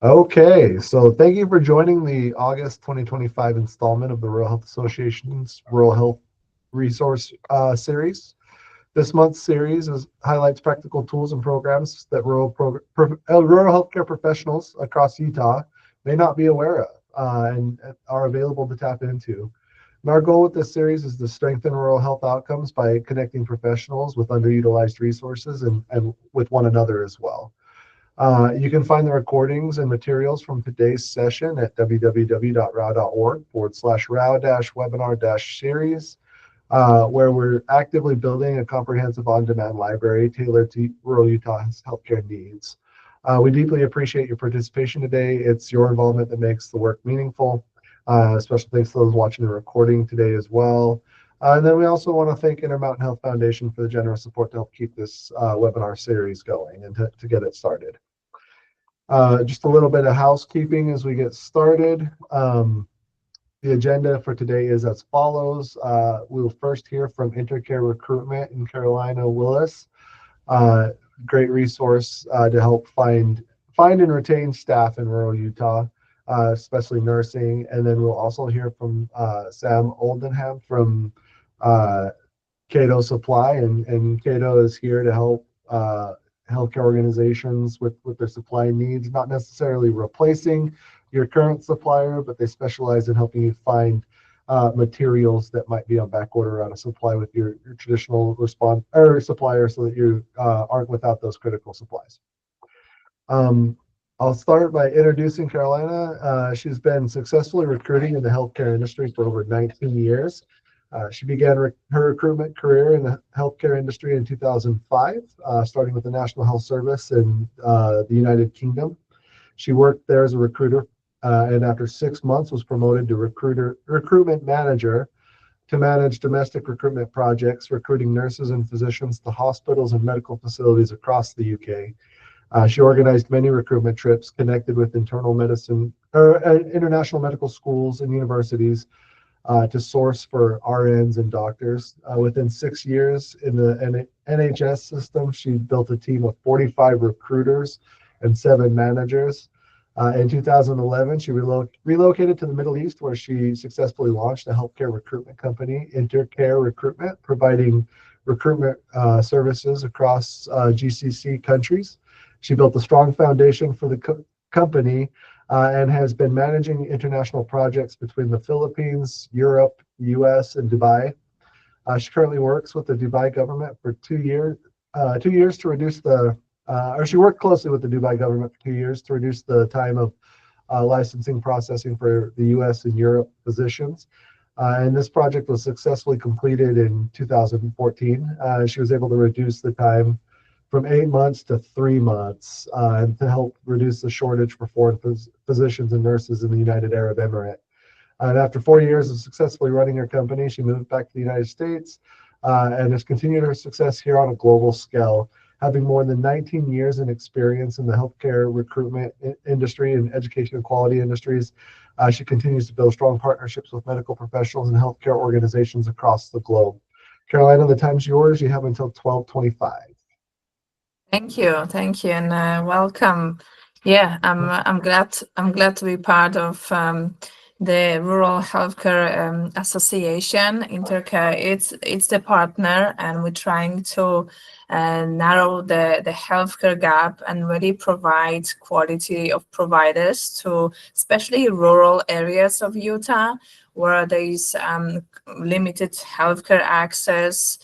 Okay, so thank you for joining the August 2025 installment of the Rural Health Association's Rural Health Resource Series. This month's series highlights practical tools and programs that rural healthcare professionals across Utah may not be aware of and are available to tap into. And our goal with this series is to strengthen rural health outcomes by connecting professionals with underutilized resources and with one another as well. You can find the recordings and materials from today's session at www.rhau.org/RHAU-webinar-series, where we're actively building a comprehensive on-demand library tailored to rural Utah's healthcare needs. We deeply appreciate your participation today. It's your involvement that makes the work meaningful. Special thanks to those watching the recording today as well. And then we also want to thank Intermountain Health Foundation for the generous support to help keep this webinar series going and to get it started. Just a little bit of housekeeping as we get started. The agenda for today is as follows. We'll first hear from Intercare Recruitment in Carolina Willis. Great resource to help find and retain staff in rural Utah, especially nursing. And then we'll also hear from Sam Oldenham from Cato Supply, and Cato is here to help healthcare organizations with their supply needs, not necessarily replacing your current supplier, but they specialize in helping you find materials that might be on back order out of supply with your traditional response or supplier, so that you aren't without those critical supplies. I'll start by introducing Carolina. She's been successfully recruiting in the healthcare industry for over 19 years. She began her recruitment career in the healthcare industry in 2005, starting with the National Health Service in the United Kingdom. She worked there as a recruiter, and after 6 months was promoted to recruitment manager to manage domestic recruitment projects, recruiting nurses and physicians to hospitals and medical facilities across the UK. She organized many recruitment trips, connected with international medical schools and universities, to source for RNs and doctors. Within 6 years in the NHS system, she built a team of 45 recruiters and 7 managers. In 2011, she relocated to the Middle East, where she successfully launched a healthcare recruitment company, Intercare Recruitment, providing recruitment services across GCC countries. She built a strong foundation for the company and has been managing international projects between the Philippines, Europe, US, and Dubai. She currently works with the Dubai government for 2 years, to reduce she worked closely with the Dubai government for 2 years to reduce the time of licensing processing for the US and Europe physicians. And this project was successfully completed in 2014. She was able to reduce the time from 8 months to 3 months, and to help reduce the shortage for foreign physicians and nurses in the United Arab Emirates. And after 4 years of successfully running her company, she moved back to the United States and has continued her success here on a global scale. Having more than 19 years in experience in the healthcare recruitment industry and education and quality industries, she continues to build strong partnerships with medical professionals and healthcare organizations across the globe. Carolina, the time's yours. You have until 12:25. Thank you, and welcome. Yeah, I'm glad to be part of the Rural Healthcare Association. Intercare, it's the partner, and we're trying to narrow the healthcare gap and really provide quality of providers to especially rural areas of Utah, where there is limited healthcare access.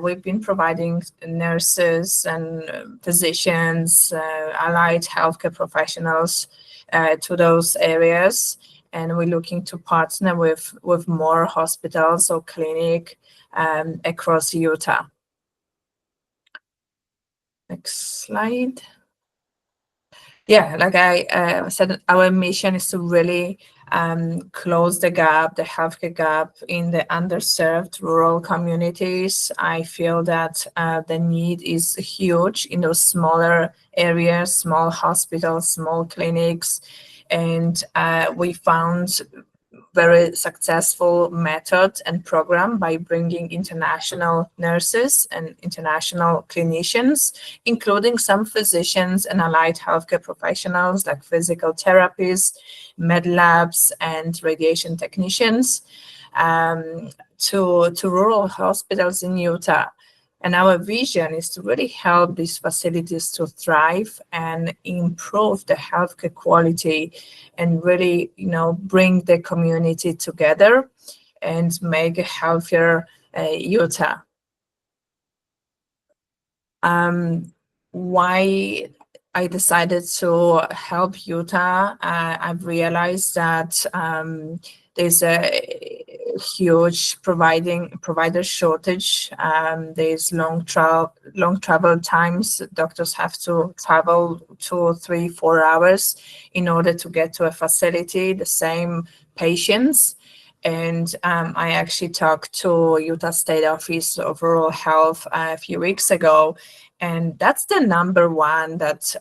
We've been providing nurses and physicians, allied healthcare professionals to those areas, and we're looking to partner with more hospitals or clinic across Utah. Next slide. Yeah, like I said, our mission is to really close the gap, the healthcare gap in the underserved rural communities. I feel that the need is huge in those smaller areas, small hospitals, small clinics, and we found very successful method and program by bringing international nurses and international clinicians, including some physicians and allied healthcare professionals like physical therapists, med labs, and radiation technicians to rural hospitals in Utah. And our vision is to really help these facilities to thrive and improve the healthcare quality and really, bring the community together and make a healthier Utah. Why I decided to help Utah, I've realized that there's a huge provider shortage. There's long travel times. Doctors have to travel 2, 3, 4 hours in order to get to a facility, the same patients. And I actually talked to Utah State Office of Rural Health a few weeks ago, and that's the number one that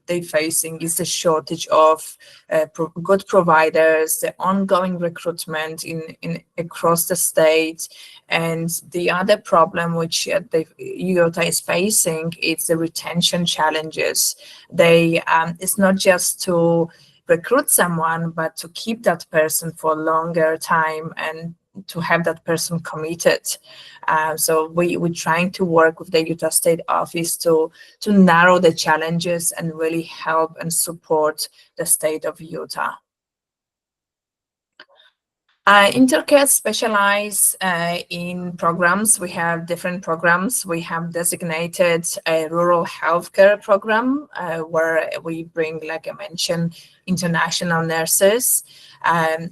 they're facing is the shortage of good providers, the ongoing recruitment in across the state. And the other problem which the Utah is facing is the retention challenges. It's not just to recruit someone, but to keep that person for a longer time and to have that person committed. So we're trying to work with the Utah State Office to narrow the challenges and really help and support the state of Utah. Intercare specialize in programs. We have different programs. We have designated a rural healthcare program where we bring, like I mentioned, international nurses.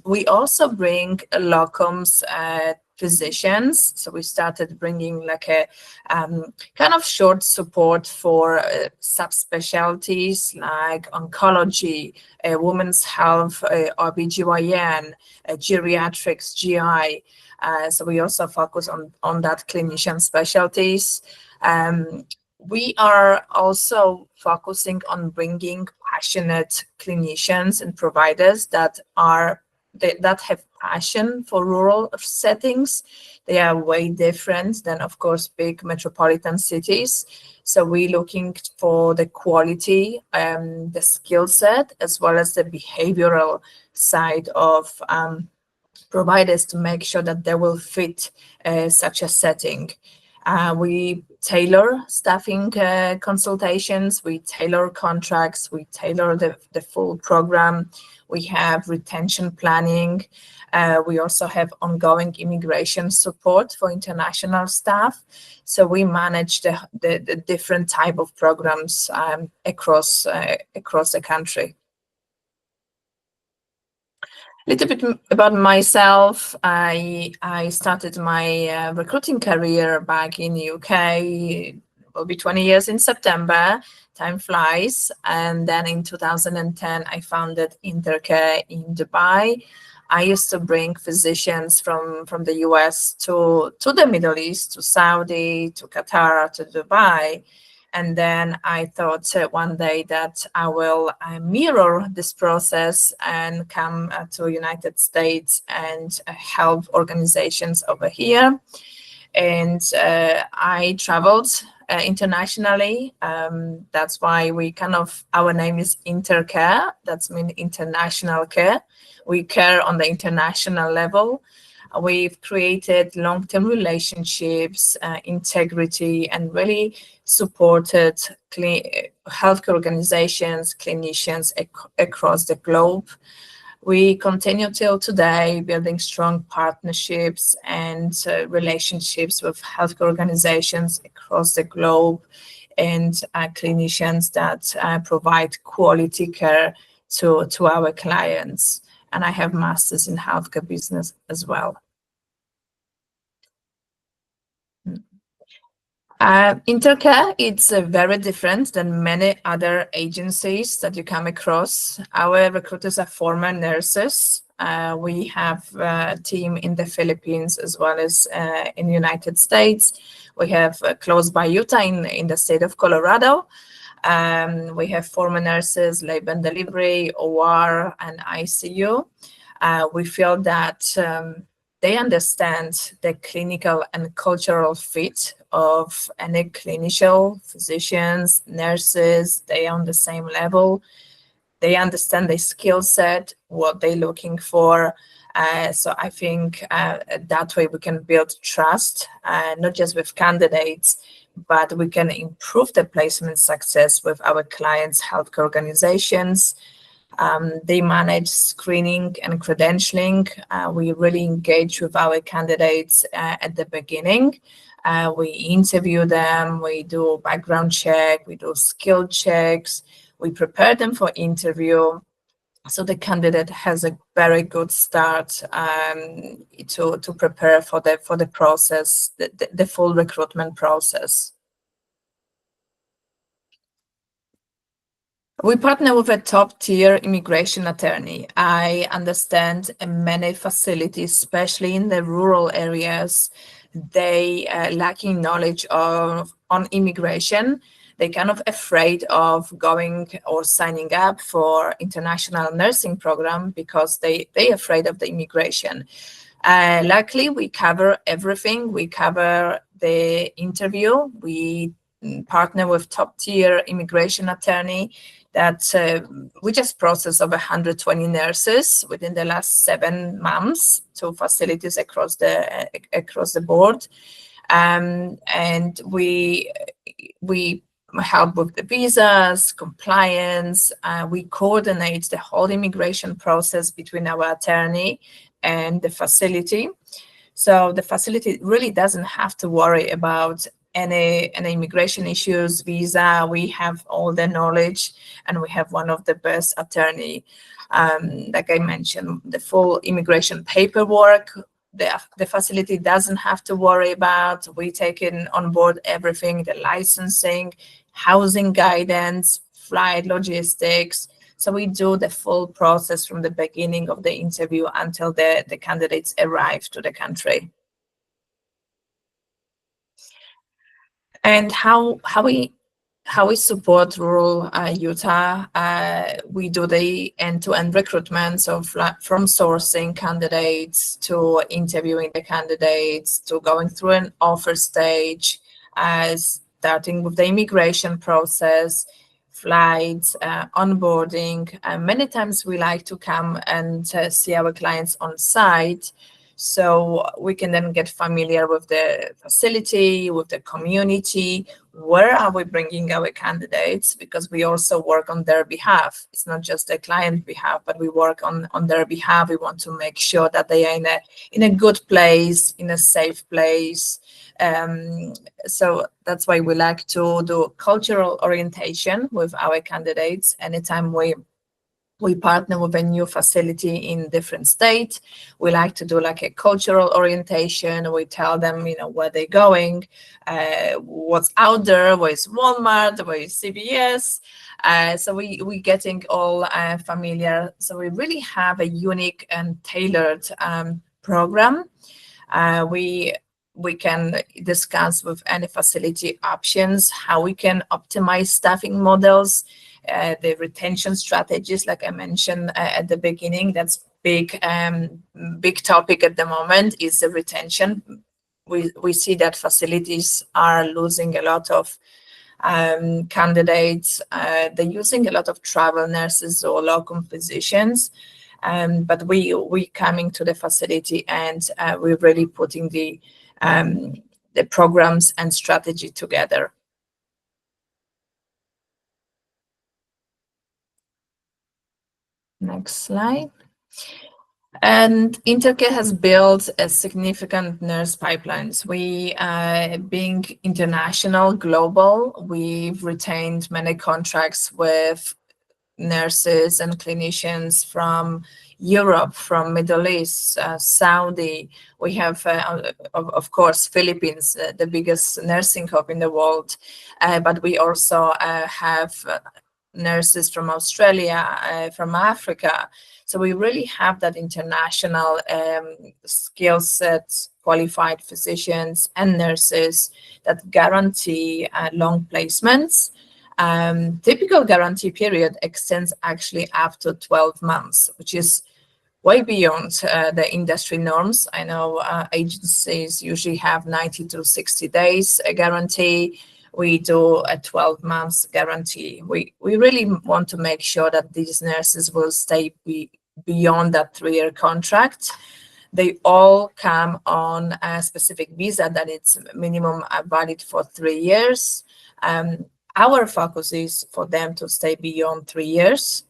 We also bring locums physicians. So we started bringing like a kind of short support for subspecialties like oncology, women's health, OBGYN, geriatrics, GI. So we also focus on that clinician specialties. We are also focusing on bringing passionate clinicians and providers that have passion for rural settings. They are way different than, of course, big metropolitan cities. So we're looking for the quality, the skill set, as well as the behavioral side of providers to make sure that they will fit such a setting. We tailor staffing consultations, we tailor contracts, we tailor the full program. We have retention planning. We also have ongoing immigration support for international staff. So we manage the different type of programs across the country. A little bit about myself. I started my recruiting career back in UK. It will be 20 years in September. Time flies. And then in 2010, I founded Intercare in Dubai. I used to bring physicians from the US to the Middle East, to Saudi, to Qatar, to Dubai. And then I thought one day that I will mirror this process and come to United States and help organizations over here. And I traveled internationally. That's why our name is Intercare. That's mean international care. We care on the international level. We've created long-term relationships, integrity, and really supported healthcare organizations, clinicians across the globe. We continue till today building strong partnerships and relationships with healthcare organizations across the globe and clinicians that provide quality care to our clients. And I have masters in healthcare business as well. Intercare, it's very different than many other agencies that you come across. Our recruiters are former nurses. We have a team in the Philippines as well as in the United States. We have close by Utah in the state of Colorado. We have former nurses, labor and delivery, OR, and ICU. We feel that they understand the clinical and cultural fit of any clinician, physicians, nurses. They are on the same level. They understand the skill set, what they're looking for. So I think that way we can build trust, not just with candidates, but we can improve the placement success with our clients' healthcare organizations. They manage screening and credentialing. We really engage with our candidates at the beginning. We interview them, we do background check, we do skill checks, we prepare them for interview. So the candidate has a very good start to prepare for the process, the full recruitment process. We partner with a top-tier immigration attorney. I understand many facilities, especially in the rural areas, they lacking knowledge on immigration. They're kind of afraid of going or signing up for international nursing program because they're afraid of the immigration. Luckily, we cover everything. We cover the interview. We partner with top-tier immigration attorney that we just processed over 120 nurses within the last 7 months to facilities across the board, and we help with the visas, compliance. We coordinate the whole immigration process between our attorney and the facility. So the facility really doesn't have to worry about any immigration issues, visa. We have all the knowledge, and we have one of the best attorney. Like I mentioned, the full immigration paperwork, the facility doesn't have to worry about. We take on board everything, the licensing, housing guidance, flight logistics. So we do the full process from the beginning of the interview until the candidates arrive to the country. And how we support rural Utah, we do the end-to-end recruitment, so from sourcing candidates to interviewing the candidates to going through an offer stage, starting with the immigration process, flights, onboarding. Many times we like to come and see our clients on site, so we can then get familiar with the facility, with the community. Where are we bringing our candidates? Because we also work on their behalf. It's not just the client behalf, but we work on their behalf. We want to make sure that they are in a good place, in a safe place. So that's why we like to do cultural orientation with our candidates. Anytime we partner with a new facility in different state, we like to do like a cultural orientation. We tell them, where they're going, what's out there, where is Walmart, where is CVS. So we getting all familiar. So we really have a unique and tailored program. We can discuss with any facility options, how we can optimize staffing models, the retention strategies, like I mentioned at the beginning. That's big topic at the moment is the retention. We see that facilities are losing a lot of candidates. They're using a lot of travel nurses or locum physicians. But we coming to the facility and we're really putting the programs and strategy together. Next slide. And Intercare has built a significant nurse pipelines. We, being international, global, we've retained many contracts with nurses and clinicians from Europe, from Middle East, Saudi. We have, of course, Philippines, the biggest nursing hub in the world, but we also have nurses from Australia, from Africa. So we really have that international skill set, qualified physicians and nurses that guarantee long placements. Typical guarantee period extends actually up to 12 months, which is way beyond the industry norms. I know agencies usually have 90 to 60 days a guarantee. We do a 12 months guarantee. We really want to make sure that these nurses will stay beyond that 3-year contract. They all come on a specific visa that it's minimum valid for 3 years. Our focus is for them to stay beyond 3 years.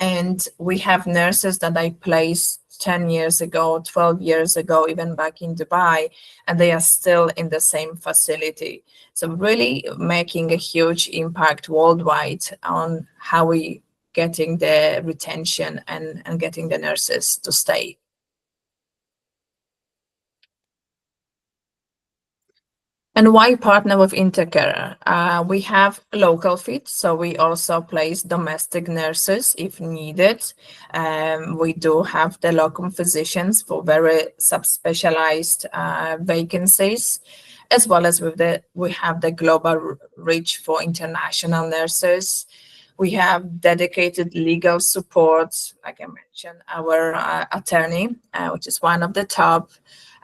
And we have nurses that I placed 10 years ago, 12 years ago, even back in Dubai, and they are still in the same facility. So really making a huge impact worldwide on how we getting the retention and getting the nurses to stay. And why partner with Intercare? We have local fit, so we also place domestic nurses if needed. We do have the locum physicians for very subspecialized vacancies, as well as we have the global reach for international nurses. We have dedicated legal support, like I mentioned, our attorney, which is one of the top.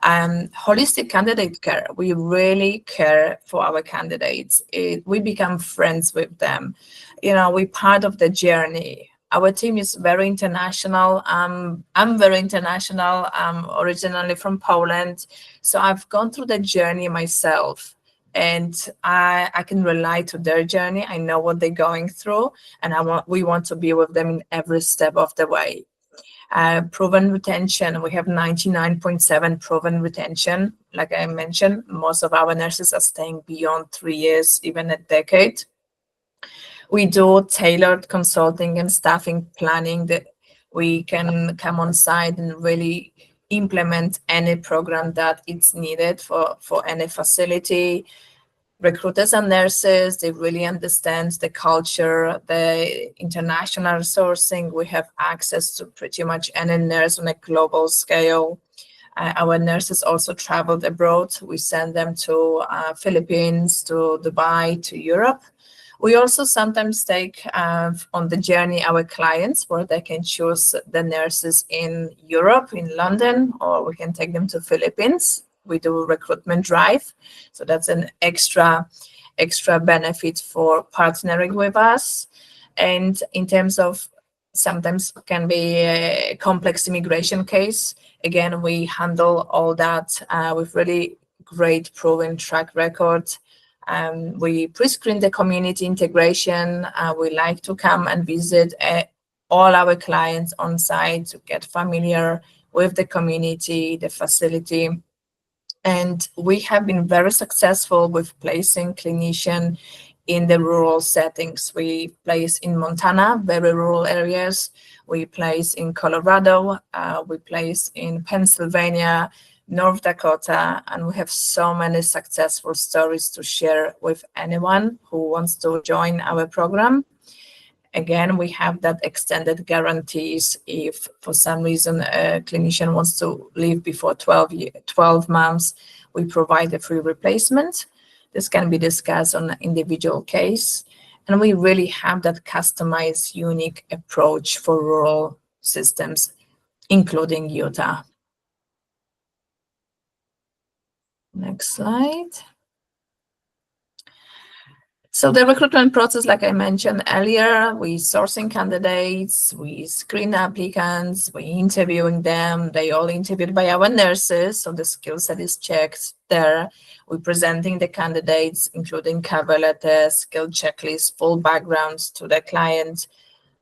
Holistic candidate care. We really care for our candidates. We become friends with them. We're part of the journey. Our team is very international. I'm very international. I'm originally from Poland. So I've gone through the journey myself. And I can rely to their journey. I know what they're going through, and we want to be with them in every step of the way. Proven retention, we have 99.7 proven retention. Like I mentioned, most of our nurses are staying beyond 3 years, even a decade. We do tailored consulting and staffing planning that we can come on site and really implement any program that is needed for any facility. Recruiters and nurses, they really understand the culture, the international sourcing. We have access to pretty much any nurse on a global scale. Our nurses also traveled abroad. We send them to Philippines, to Dubai, to Europe. We also sometimes take on the journey our clients where they can choose the nurses in Europe, in London, or we can take them to Philippines. We do a recruitment drive. So that's an extra benefit for partnering with us. And in terms of sometimes can be a complex immigration case, again, we handle all that with really great proven track record. We pre-screen the community integration. We like to come and visit all our clients on site to get familiar with the community, the facility. And we have been very successful with placing clinician in the rural settings. We place in Montana, very rural areas. We place in Colorado. We place in Pennsylvania, North Dakota, and we have so many successful stories to share with anyone who wants to join our program. Again, we have that extended guarantees. If for some reason a clinician wants to leave before 12 months, we provide a free replacement. This can be discussed on an individual case. And we really have that customized, unique approach for rural systems, including Utah. Next slide. So the recruitment process, like I mentioned earlier, we sourcing candidates, we screen applicants, we interviewing them. They all interviewed by our nurses, so the skill set is checked there. We're presenting the candidates, including cover letters, skill checklist, full backgrounds to the client.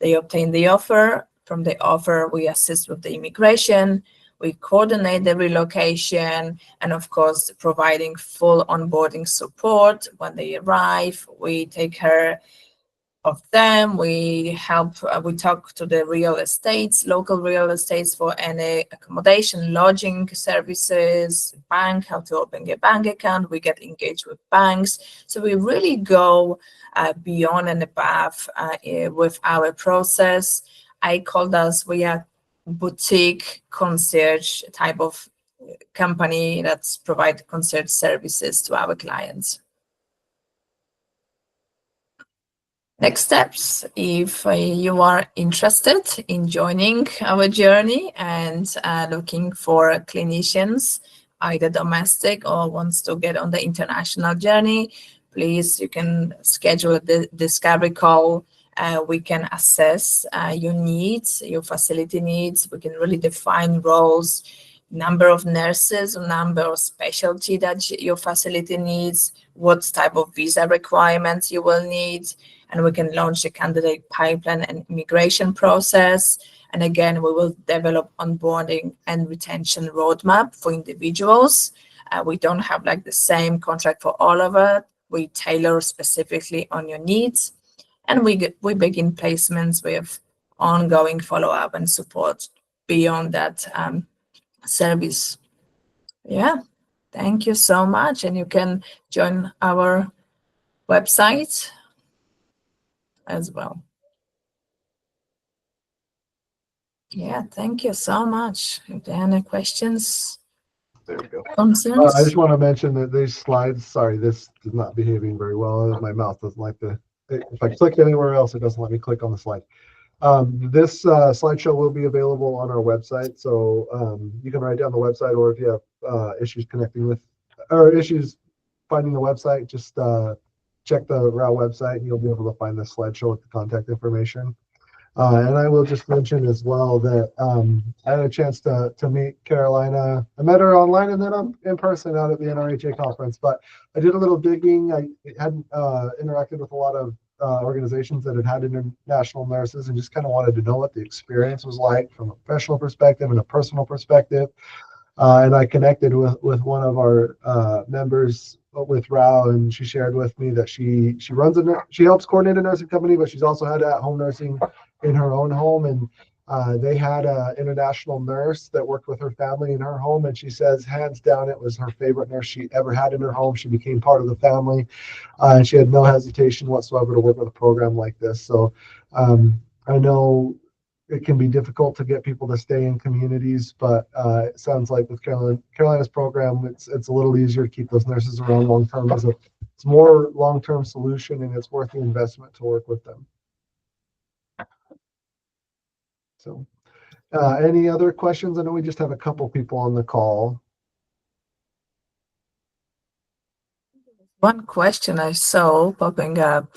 They obtain the offer. From the offer, we assist with the immigration. We coordinate the relocation, and of course, providing full onboarding support when they arrive. We take care of them. We help, we talk to the real estates, local real estates for any accommodation, lodging services, bank, how to open a bank account. We get engaged with banks. So we really go beyond and above with our process. I call us, we are boutique concierge type of company that's provide concierge services to our clients. Next steps, if you are interested in joining our journey and looking for clinicians, either domestic or wants to get on the international journey, please, you can schedule the discovery call. We can assess your needs, your facility needs. We can really define roles, number of nurses, number of specialty that your facility needs, what type of visa requirements you will need, and we can launch the candidate pipeline and immigration process. And again, we will develop onboarding and retention roadmap for individuals. We don't have like the same contract for all of it. We tailor specifically on your needs, and we begin placements with ongoing follow-up and support beyond that service. Yeah, thank you so much, and you can join our website as well. Yeah, thank you so much. If there are any questions, There we go. concerns? I just want to mention that these slides, sorry, this is not behaving very well. My mouse doesn't like to, if I click anywhere else, it doesn't let me click on the slide. This slideshow will be available on our website. So you can write down the website, or if you have issues connecting with, or issues finding the website, just check the RHAU website and you'll be able to find the slideshow with the contact information. And I will just mention as well that I had a chance to meet Carolina. I met her online and then in person out at the NRHA conference. But I did a little digging. I hadn't interacted with a lot of organizations that had international nurses, and just kind of wanted to know what the experience was like from a professional perspective and a personal perspective. And I connected with one of our members with RHAU, and she shared with me that she runs she helps coordinate a nursing company, but she's also had at-home nursing in her own home. And they had an international nurse that worked with her family in her home, and she says hands down it was her favorite nurse she ever had in her home. She became part of the family, and she had no hesitation whatsoever to work with a program like this. So I know it can be difficult to get people to stay in communities, but it sounds like with Carolina's program, it's a little easier to keep those nurses around long term. It's more long term solution, and it's worth the investment to work with them. So, any other questions? I know we just have a couple people on the call. One question I saw popping up.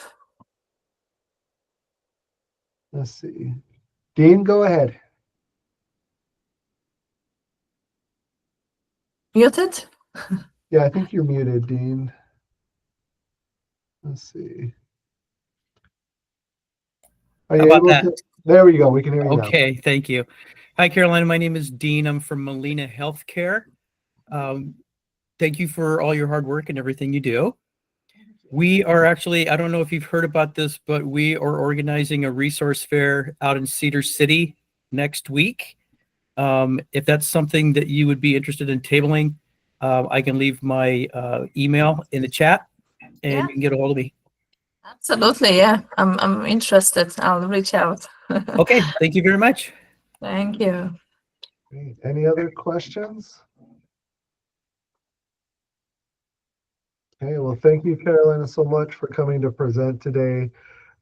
Let's see. Dean, go ahead. Muted? Yeah, I think you're muted, Dean. Let's see. Are you able to? There we go. We can hear you now. Okay, thank you. Hi, Carolina. My name is Dean. I'm from Molina Healthcare. Thank you for all your hard work and everything you do. We are actually, I don't know if you've heard about this, but we are organizing a resource fair out in Cedar City next week. If that's something that you would be interested in tabling, I can leave my email in the chat and you can get a hold of me. Absolutely, yeah. I'm interested. I'll reach out. Okay, thank you very much. Thank you. Great. Any other questions? Okay, well, thank you, Carolina, so much for coming to present today.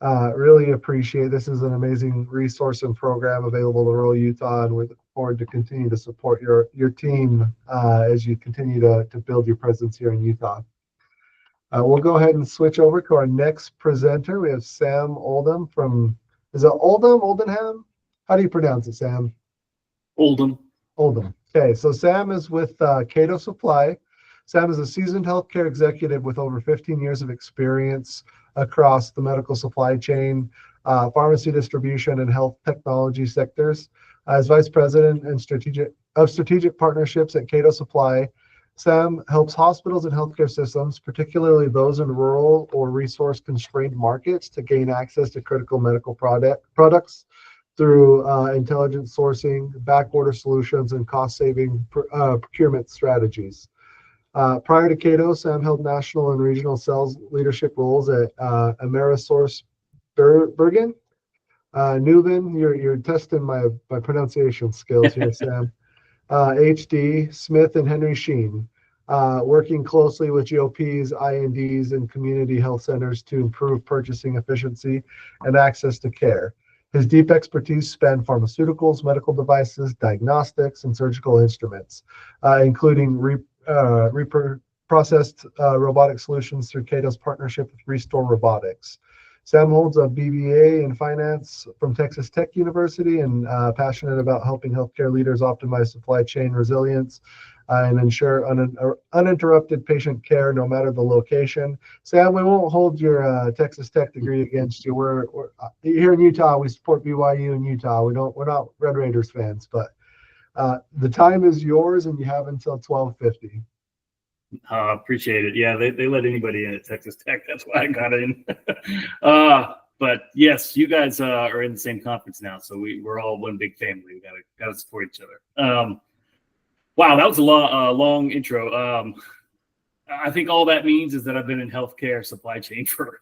Really appreciate this. Is an amazing resource and program available to rural Utah, and we look forward to continue to support your team as you continue to build your presence here in Utah. We'll go ahead and switch over to our next presenter. We have Sam Oldham from, is it Oldham, Oldenham? How do you pronounce it, Sam? Oldham. Oldham. Okay, so Sam is with Cato Supply. Sam is a seasoned healthcare executive with over 15 years of experience across the medical supply chain, pharmacy distribution, and health technology sectors. As Vice President and Strategic Partnerships at Cato Supply, Sam helps hospitals and healthcare systems, particularly those in rural or resource-constrained markets, to gain access to critical medical products through intelligent sourcing, backorder solutions, and cost-saving procurement strategies. Prior to Cato, Sam held national and regional sales leadership roles at Amerisource Bergen, Nuven. You're testing my pronunciation skills here, Sam. HD, Smith, and Henry Sheen. working closely with GOPs, INDs, and community health centers to improve purchasing efficiency and access to care. His deep expertise span pharmaceuticals, medical devices, diagnostics, and surgical instruments, including processed robotic solutions through Cato's partnership with Restore Robotics. Sam holds a BBA in finance from Texas Tech University and passionate about helping healthcare leaders optimize supply chain resilience and ensure uninterrupted patient care no matter the location. Sam, we won't hold your Texas Tech degree against you. We're here in Utah. We support BYU in Utah. We're not Red Raiders fans, but the time is yours, and you have until 12:50. Appreciate it. Yeah, they let anybody in at Texas Tech. That's why I got in. But yes, you guys are in the same conference now, so we're all one big family. We gotta support each other. Wow, that was a long intro. I think all that means is that I've been in healthcare supply chain for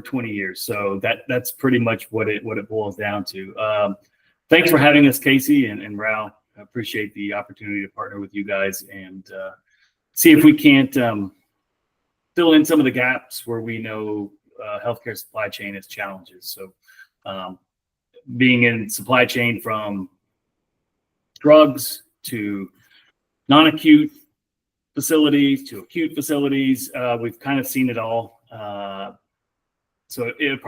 20 years. So that's pretty much what it boils down to. Thanks for having us, Casey and RHAU. I appreciate the opportunity to partner with you guys and see if we can't fill in some of the gaps where we know healthcare supply chain has challenges. So being in supply chain from drugs to non-acute facilities to acute facilities, we've kind of seen it all. So it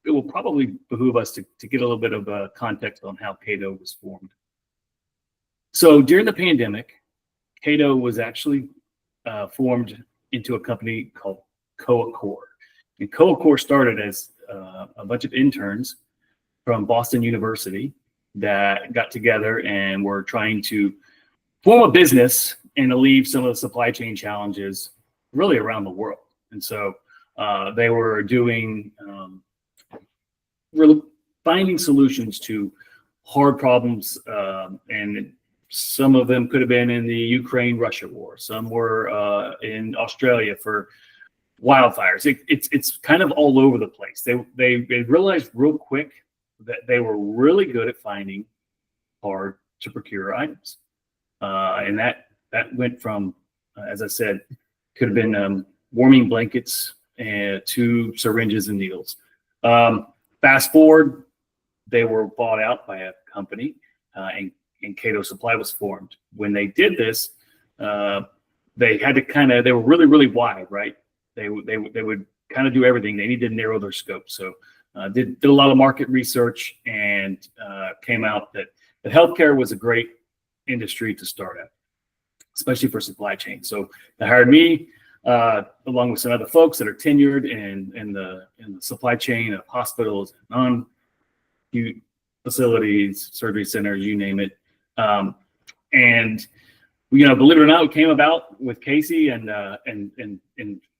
will probably behoove us to get a little bit of context on how Cato was formed. So during the pandemic, Cato was actually formed into a company called CoaCore. And CoaCore started as a bunch of interns from Boston University that got together and were trying to form a business and alleviate some of the supply chain challenges really around the world. And so they were doing, really finding solutions to hard problems, and some of them could have been in the Ukraine-Russia war. Some were in Australia for wildfires. It's kind of all over the place. They realized real quick that they were really good at finding hard to procure items. And that went from, as I said, could have been warming blankets to syringes and needles. Fast forward, they were bought out by a company, and Cato Supply was formed. When they did this, they had to they were really, really wide, right? They would kind of do everything. They needed to narrow their scope. So did a lot of market research and came out that healthcare was a great industry to start at, especially for supply chain. So they hired me along with some other folks that are tenured in the supply chain of hospitals, non-acute facilities, surgery centers, you name it. And believe it or not, it came about with Casey and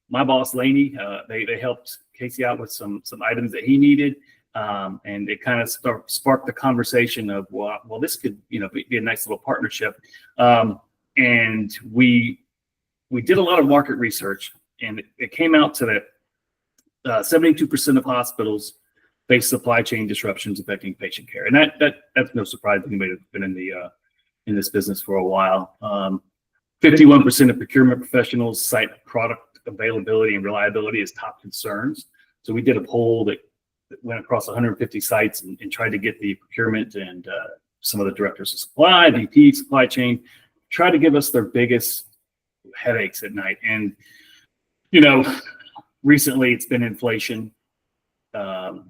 my boss Laney. They helped Casey out with some items that he needed. And it kind of sparked the conversation of, well, this could, be a nice little partnership. And we did a lot of market research, and it came out to that 72% of hospitals face supply chain disruptions affecting patient care. And that's no surprise to anybody that's been in this business for a while. 51% of procurement professionals cite product availability and reliability as top concerns. So we did a poll that went across 150 sites and tried to get the procurement and some of the directors of supply, VP, supply chain, try to give us their biggest headaches at night. And, recently it's been inflation,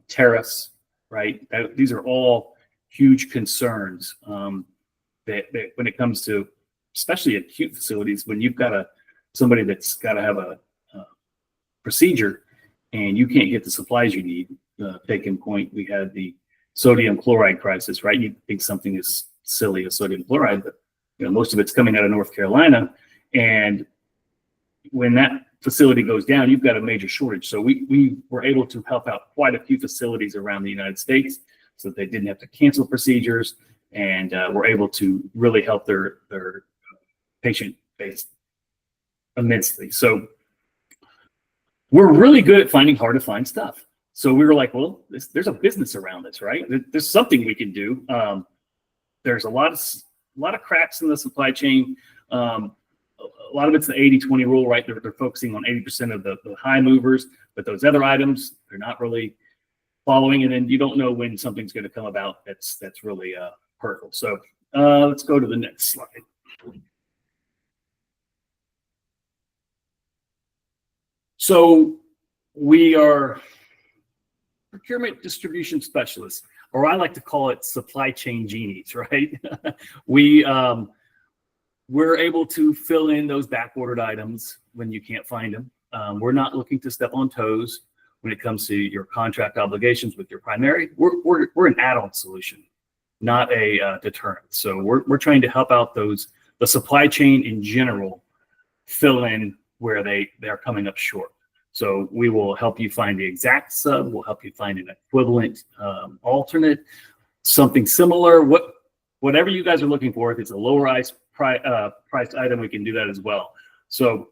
tariffs, right? These are all huge concerns that when it comes to, especially acute facilities, when you've got somebody that's got to have a procedure and you can't get the supplies you need. Take in point, we had the sodium chloride crisis, right? You think something is silly as sodium chloride, but most of it's coming out of North Carolina. And when that facility goes down, you've got a major shortage. So we were able to help out quite a few facilities around the United States so that they didn't have to cancel procedures, and were able to really help their patient base immensely. So we're really good at finding hard to find stuff. So we were like, well, there's a business around this, right? There's something we can do. There's a lot of cracks in the supply chain. a lot of it's the 80-20 rule, right? They're focusing on 80% of the high movers, but those other items, they're not really following. And then you don't know when something's going to come about that's really hurtful. So let's go to the next slide. So we are procurement distribution specialists, or I like to call it supply chain genies, right? We're able to fill in those back-ordered items when you can't find them. We're not looking to step on toes when it comes to your contract obligations with your primary. We're an add-on solution, not a deterrent. So we're trying to help out the supply chain in general fill in where they're coming up short. So we will help you find the exact sub. We'll help you find an equivalent alternate, something similar. Whatever you guys are looking for, if it's a lower priced item, we can do that as well. So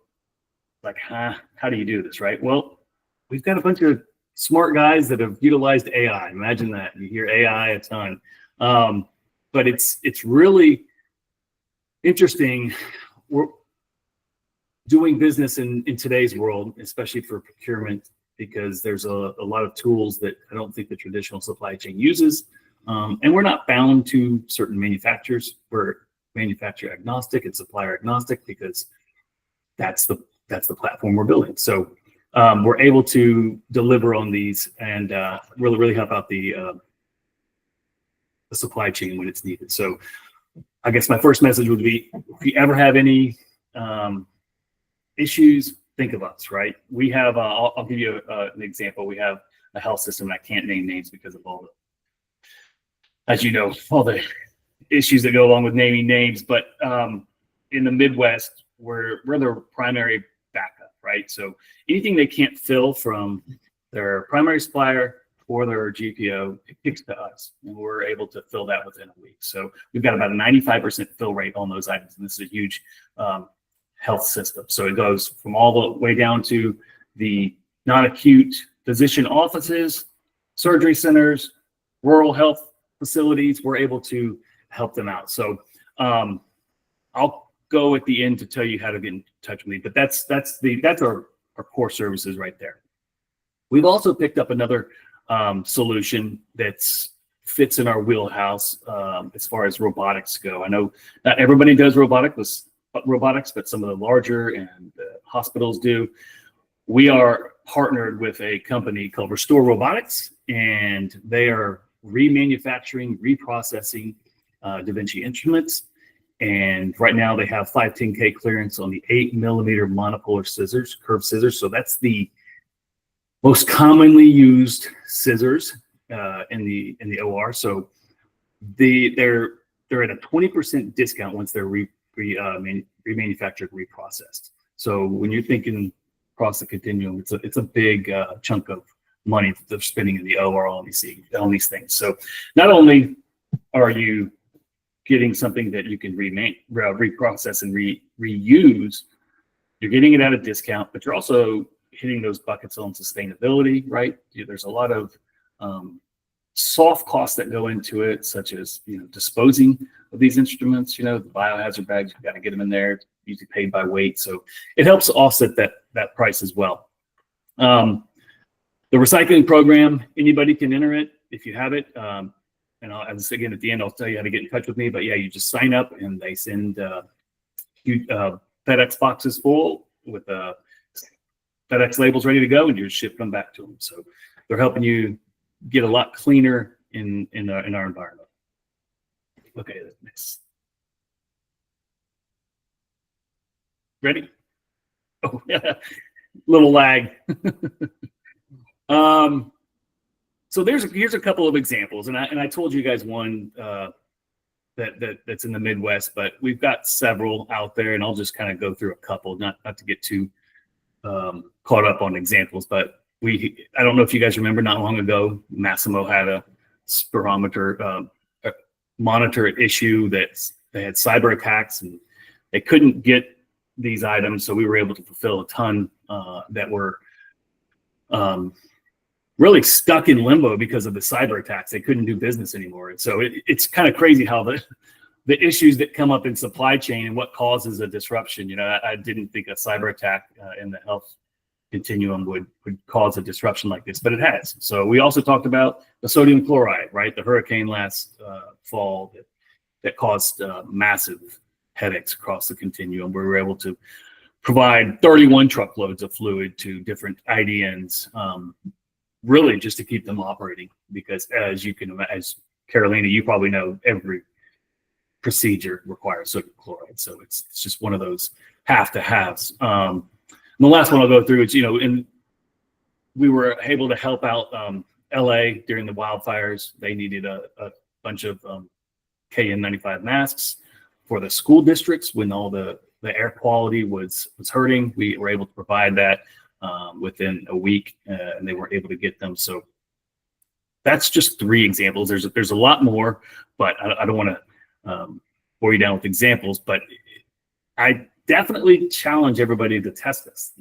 like, how do you do this, right? Well, we've got a bunch of smart guys that have utilized AI. Imagine that. You hear AI a ton. But it's really interesting. We're doing business in today's world, especially for procurement, because there's a lot of tools that I don't think the traditional supply chain uses. And we're not bound to certain manufacturers. We're manufacturer agnostic and supplier agnostic because that's the platform we're building. So we're able to deliver on these and really help out the supply chain when it's needed. So I guess my first message would be, if you ever have any issues, think of us, right? We have, I'll give you an example. We have a health system, and I can't name names because of all the, as you know, all the issues that go along with naming names, but in the Midwest, we're their primary backup, right? So anything they can't fill from their primary supplier or their GPO, it kicks to us, and we're able to fill that within a week. So we've got about a 95% fill rate on those items, and this is a huge health system. So it goes from all the way down to the non-acute physician offices, surgery centers, rural health facilities. We're able to help them out. So I'll go at the end to tell you how to get in touch with me, but that's our core services right there. We've also picked up another solution that's fits in our wheelhouse as far as robotics go. I know not everybody does robotics, but some of the larger and hospitals do. We are partnered with a company called Restore Robotics, and they are remanufacturing, reprocessing Da Vinci instruments. And right now they have 510K clearance on the 8mm monopolar scissors, curved scissors. So that's the most commonly used scissors in the OR. So they're at a 20% discount once they're remanufactured, reprocessed. So when you're thinking across the continuum, it's a big chunk of money that they're spending in the OR on these things. So not only are you getting something that you can reprocess and reuse, you're getting it at a discount, but you're also hitting those buckets on sustainability, right? There's a lot of soft costs that go into it, such as disposing of these instruments. The biohazard bags, you've got to get them in there, usually paid by weight. So it helps offset that price as well. The recycling program, anybody can enter it if you have it. And again, at the end, I'll tell you how to get in touch with me. But yeah, you just sign up and they send FedEx boxes full with FedEx labels ready to go, and you just ship them back to them. So they're helping you get a lot cleaner in our environment. Okay, next. Ready? Oh, yeah, little lag. So here's a couple of examples, and I told you guys one that's in the Midwest, but we've got several out there, and I'll just kind of go through a couple, not to get too caught up on examples, but I don't know if you guys remember, not long ago, Massimo had a spirometer monitor issue that they had cyber attacks, and they couldn't get these items, so we were able to fulfill a ton that were really stuck in limbo because of the cyber attacks. They couldn't do business anymore. And so it's kind of crazy how the issues that come up in supply chain and what causes a disruption. You know, I didn't think a cyber attack in the health continuum would cause a disruption like this, but it has. So we also talked about the sodium chloride, right? The hurricane last fall that caused massive headaches across the continuum. We were able to provide 31 truckloads of fluid to different IDNs, really just to keep them operating, because as you can imagine, as Carolina, you probably know, every procedure requires sodium chloride. So it's just one of those have-to-haves. And the last one I'll go through is, you know, we were able to help out LA during the wildfires. They needed a bunch of KN95 masks for the school districts when all the air quality was hurting. We were able to provide that within a week, and they weren't able to get them. So that's just 3 examples. There's a lot more, but I don't want to bore you down with examples. But I definitely challenge everybody to test this.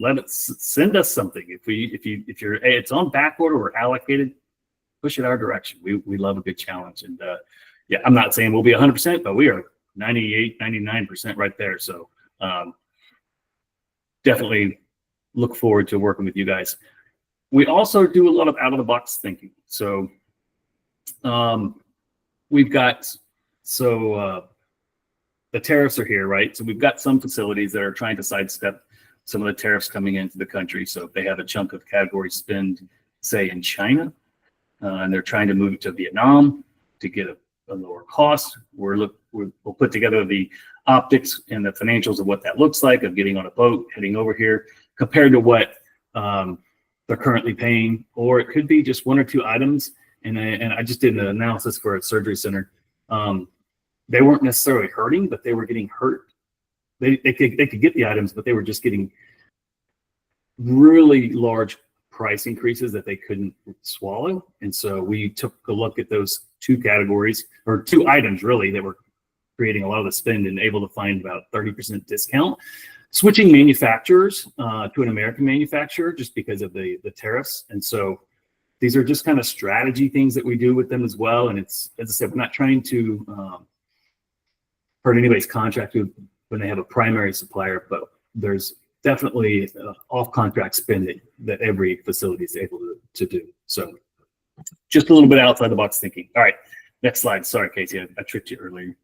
Send us something. If it's on back order or allocated, push it our direction. We love a good challenge. And yeah, I'm not saying we'll be 100%, but we are 98, 99% right there. So definitely look forward to working with you guys. We also do a lot of out of the box thinking. So we've got, the tariffs are here, right? So we've got some facilities that are trying to sidestep some of the tariffs coming into the country. So if they have a chunk of category spend, say in China, and they're trying to move it to Vietnam to get a lower cost, we'll put together the optics and the financials of what that looks like, of getting on a boat, heading over here, compared to what they're currently paying. Or it could be just 1 or 2 items. And I just did an analysis for a surgery center. They weren't necessarily hurting, but they were getting hurt. They could get the items, but they were just getting really large price increases that they couldn't swallow. And so we took a look at those 2 categories, or 2 items really, that were creating a lot of the spend, and able to find about 30% discount, switching manufacturers to an American manufacturer just because of the tariffs. And so these are just kind of strategy things that we do with them as well. And it's, as I said, we're not trying to hurt anybody's contract when they have a primary supplier, but there's definitely off-contract spending that every facility is able to do. So just a little bit outside the box thinking. All right, next slide. Sorry, Casey, I tricked you earlier.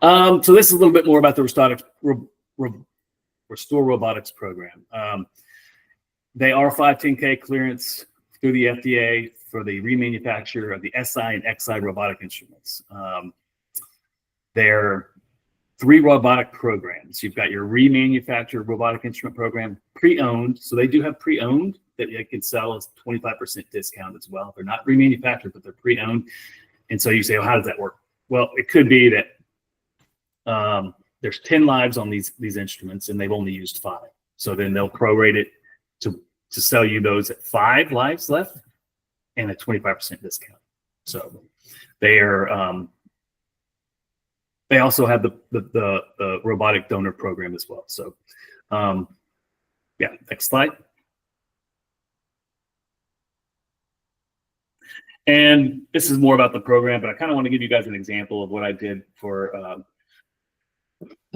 So this is a little bit more about the Restore Robotics program. They are 510K clearance through the FDA for the remanufacture of the SI and XI robotic instruments. They're 3 robotic programs. You've got your remanufactured robotic instrument program, pre-owned. So they do have pre-owned that they can sell as 25% discount as well. They're not remanufactured, but they're pre-owned. And so you say, well, how does that work? Well, it could be that there's 10 lives on these instruments, and they've only used 5. So then they'll prorate it to sell you those at 5 lives left and a 25% discount. So they are. They also have the robotic donor program as well. So, yeah, next slide. And this is more about the program, but I kind of want to give you guys an example of what I did for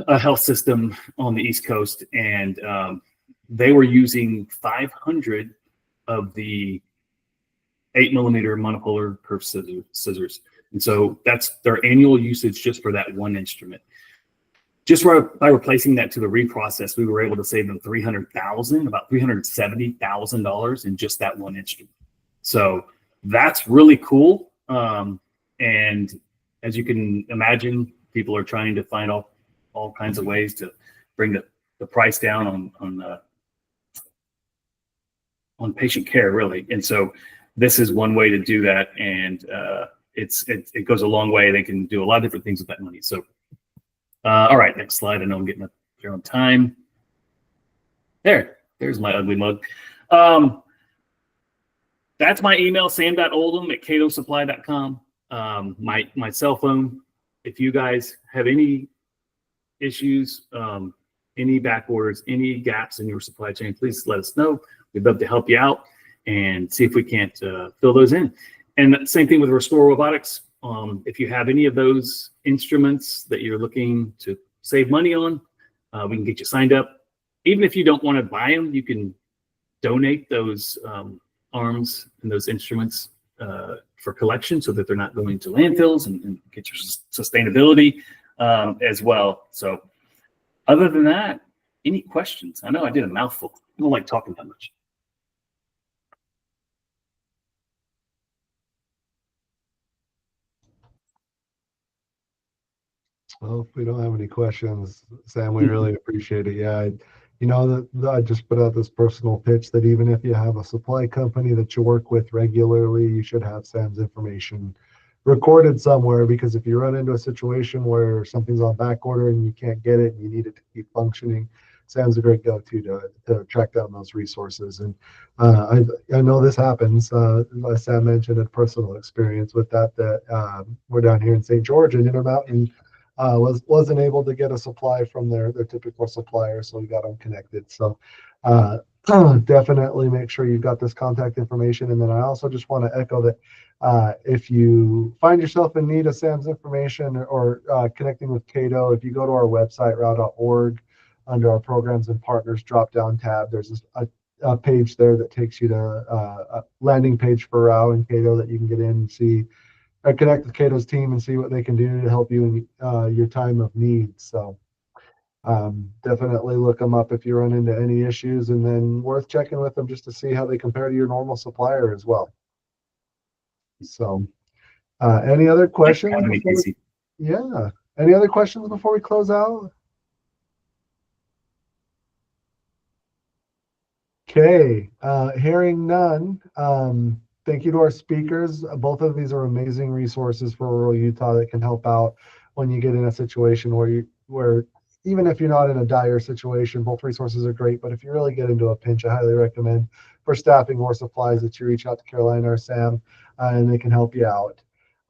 a health system on the East Coast. And they were using 500 of the 8mm monopolar curved scissors. And so that's their annual usage just for that one instrument. Just by replacing that to the reprocess, we were able to save them $300,000, about $370,000 in just that one instrument. So that's really cool. And as you can imagine, people are trying to find all kinds of ways to bring the price down on patient care, really. And so this is one way to do that. And it goes a long way. They can do a lot of different things with that money. So, all right, next slide. I know I'm getting up there on time. There's my ugly mug. That's my email, sam.oldham@catosupply.com. My cell phone. If you guys have any issues, any back orders, any gaps in your supply chain, please let us know. We'd love to help you out and see if we can't fill those in. And same thing with Restore Robotics. If you have any of those instruments that you're looking to save money on, we can get you signed up. Even if you don't want to buy them, you can donate those arms and those instruments for collection so that they're not going to landfills and get your sustainability as well. So other than that, any questions? I know I did a mouthful. I don't like talking that much. Well, if we don't have any questions, Sam, we really appreciate it. Yeah, you know, I just put out this personal pitch that even if you have a supply company that you work with regularly, you should have Sam's information recorded somewhere, because if you run into a situation where something's on back order and you can't get it and you need it to keep functioning, Sam's a great go-to to track down those resources. And I know this happens. As Sam mentioned, a personal experience with that we're down here in St. George and Intermountain. Wasn't able to get a supply from their typical supplier, so we got them connected. So definitely make sure you've got this contact information. And then I also just want to echo that if you find yourself in need of Sam's information or connecting with Cato, if you go to our website, RHAU.org, under our programs and partners drop-down tab, there's a page there that takes you to a landing page for RHAU and Cato that you can get in and see. Connect with Cato's team and see what they can do to help you in your time of need. So definitely look them up if you run into any issues, and then worth checking with them just to see how they compare to your normal supplier as well. So any other questions? Yeah. Any other questions before we close out? Okay. Hearing none. Thank you to our speakers. Both of these are amazing resources for rural Utah that can help out when you get in a situation where even if you're not in a dire situation, both resources are great. But if you really get into a pinch, I highly recommend for staffing or supplies that you reach out to Carolina or Sam, and they can help you out.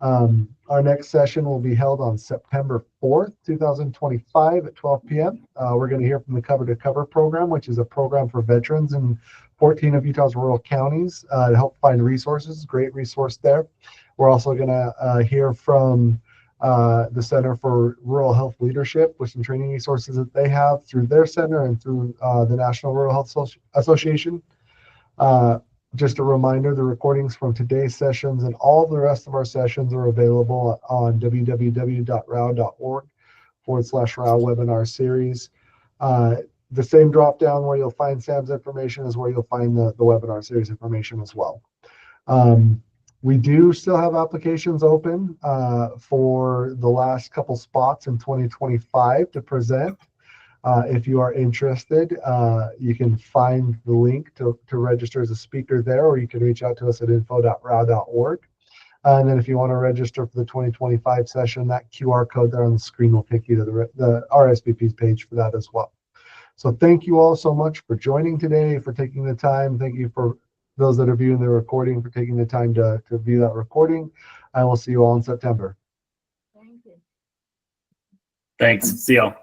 Our next session will be held on September 4th, 2025 at 12 p.m. We're going to hear from the Cover to Cover program, which is a program for veterans in 14 of Utah's rural counties to help find resources. Great resource there. We're also going to hear from the Center for Rural Health Leadership with some training resources that they have through their center and through the National Rural Health Association. Just a reminder, the recordings from today's sessions and all the rest of our sessions are available on www.rhau.org/RHAU webinar series. The same drop down where you'll find Sam's information is where you'll find the webinar series information as well. We do still have applications open for the last couple spots in 2025 to present. If you are interested, you can find the link to register as a speaker there, or you can reach out to us at info.rhau.org. And then if you want to register for the 2025 session, that QR code there on the screen will take you to the RSVP's page for that as well. So thank you all so much for joining today, for taking the time. Thank you for those that are viewing the recording for taking the time to view that recording. I will see you all in September. Thank you. Thanks. See y'all.